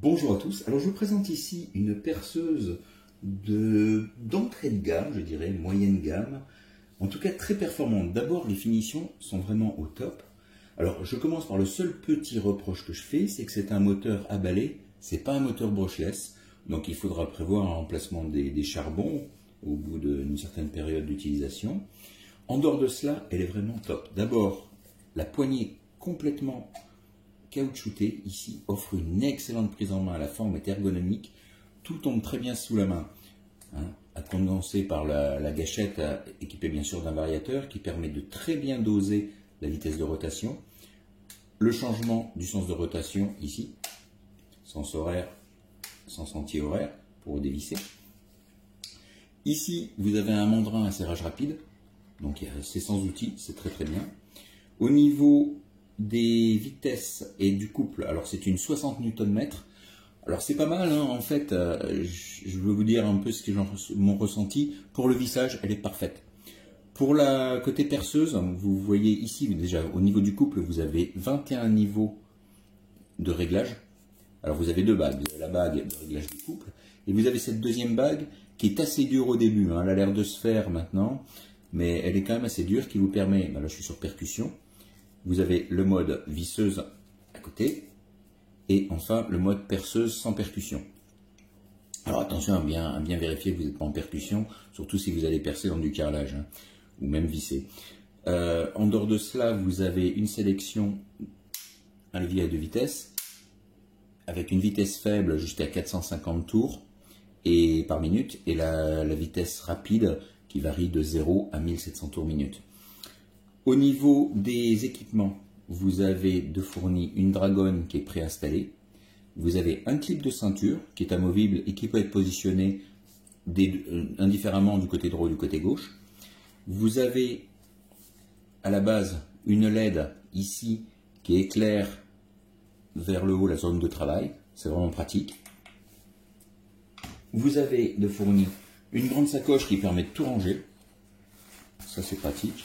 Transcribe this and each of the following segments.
Bonjour à tous. Alors je vous présente ici une perceuse d'entrée de gamme, je dirais moyenne gamme, en tout cas très performante. D'abord, les finitions sont vraiment au top. Alors je commence par le seul petit reproche que je fais, c'est que c'est un moteur à balai, c'est pas un moteur brushless, donc il faudra prévoir un remplacement des charbons au bout d'une certaine période d'utilisation. En dehors de cela, elle est vraiment top. D'abord, la poignée complètement caoutchouté ici offre une excellente prise en main. La forme est ergonomique, tout tombe très bien sous la main, à commencer par la gâchette équipée bien sûr d'un variateur qui permet de très bien doser la vitesse de rotation. Le changement du sens de rotation ici, sens horaire, sens anti-horaire pour dévisser. Ici vous avez un mandrin à serrage rapide, donc c'est sans outil, c'est très très bien. Au niveau des vitesses et du couple, alors c'est une 60 Nm. Alors c'est pas mal, en fait, je veux vous dire un peu ce que mon ressenti. Pour le vissage, elle est parfaite. Pour la côté perceuse, vous voyez ici déjà au niveau du couple, vous avez 21 niveaux de réglage. Alors vous avez deux bagues, la bague de réglage du couple, et vous avez cette deuxième bague qui est assez dure au début, elle a l'air de se faire maintenant, mais elle est quand même assez dure, qui vous permet, là je suis sur percussion, vous avez le mode visseuse à côté, et enfin le mode perceuse sans percussion. Alors attention à bien vérifier que vous n'êtes pas en percussion, surtout si vous allez percer dans du carrelage, ou même visser. En dehors de cela, vous avez une sélection, un levier à deux vitesses, avec une vitesse faible jusqu'à 450 tours par minute, et la vitesse rapide qui varie de 0 à 1700 tours minute. Au niveau des équipements, vous avez de fourni une dragonne qui est préinstallée. Vous avez un clip de ceinture qui est amovible et qui peut être positionné indifféremment du côté droit ou du côté gauche. Vous avez à la base une LED ici qui éclaire vers le haut la zone de travail. C'est vraiment pratique. Vous avez de fourni une grande sacoche qui permet de tout ranger. Ça c'est pratique.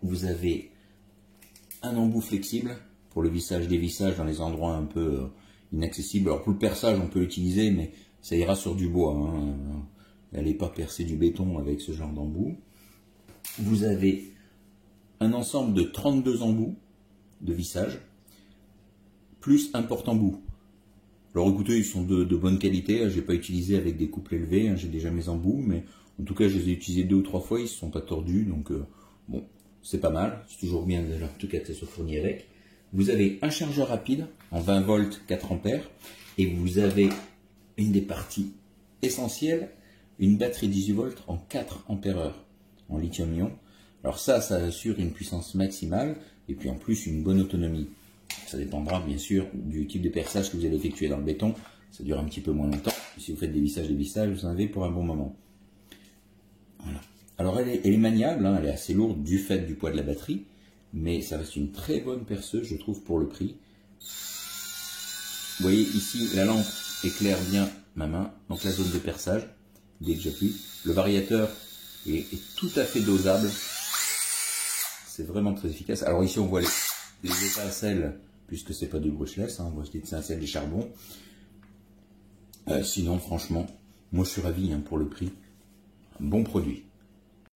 Vous avez un embout flexible pour le vissage des vissages dans les endroits un peu inaccessibles. Alors pour le perçage, on peut l'utiliser, mais ça ira sur du bois. N'allez pas percer du béton avec ce genre d'embout. Vous avez un ensemble de 32 embouts de vissage, plus un porte-embout. Alors écoutez, ils sont de bonne qualité. Je n'ai pas utilisé avec des couples élevés. J'ai déjà mes embouts, mais en tout cas, je les ai utilisés 2 ou 3 fois. Ils ne se sont pas tordus, donc bon. C'est pas mal, c'est toujours bien en tout cas que ça soit fourni avec. Vous avez un chargeur rapide en 20 volts 4 ampères et vous avez une des parties essentielles, une batterie 18 volts en 4 ampères-heure en lithium-ion. Alors ça assure une puissance maximale et puis en plus une bonne autonomie. Ça dépendra bien sûr du type de perçage que vous allez effectuer dans le béton. Ça dure un petit peu moins longtemps. Si vous faites des vissages, vous en avez pour un bon moment. Voilà. Alors elle est maniable, elle est assez lourde du fait du poids de la batterie, mais ça reste une très bonne perceuse, je trouve, pour le prix. Vous voyez ici, la lampe éclaire bien ma main, donc la zone de perçage, dès que j'appuie. Le variateur est tout à fait dosable, c'est vraiment très efficace. Alors ici on voit les étincelles, puisque c'est pas du brushless, on voit les étincelles des charbons. Sinon franchement, moi je suis ravi pour le prix, un bon produit.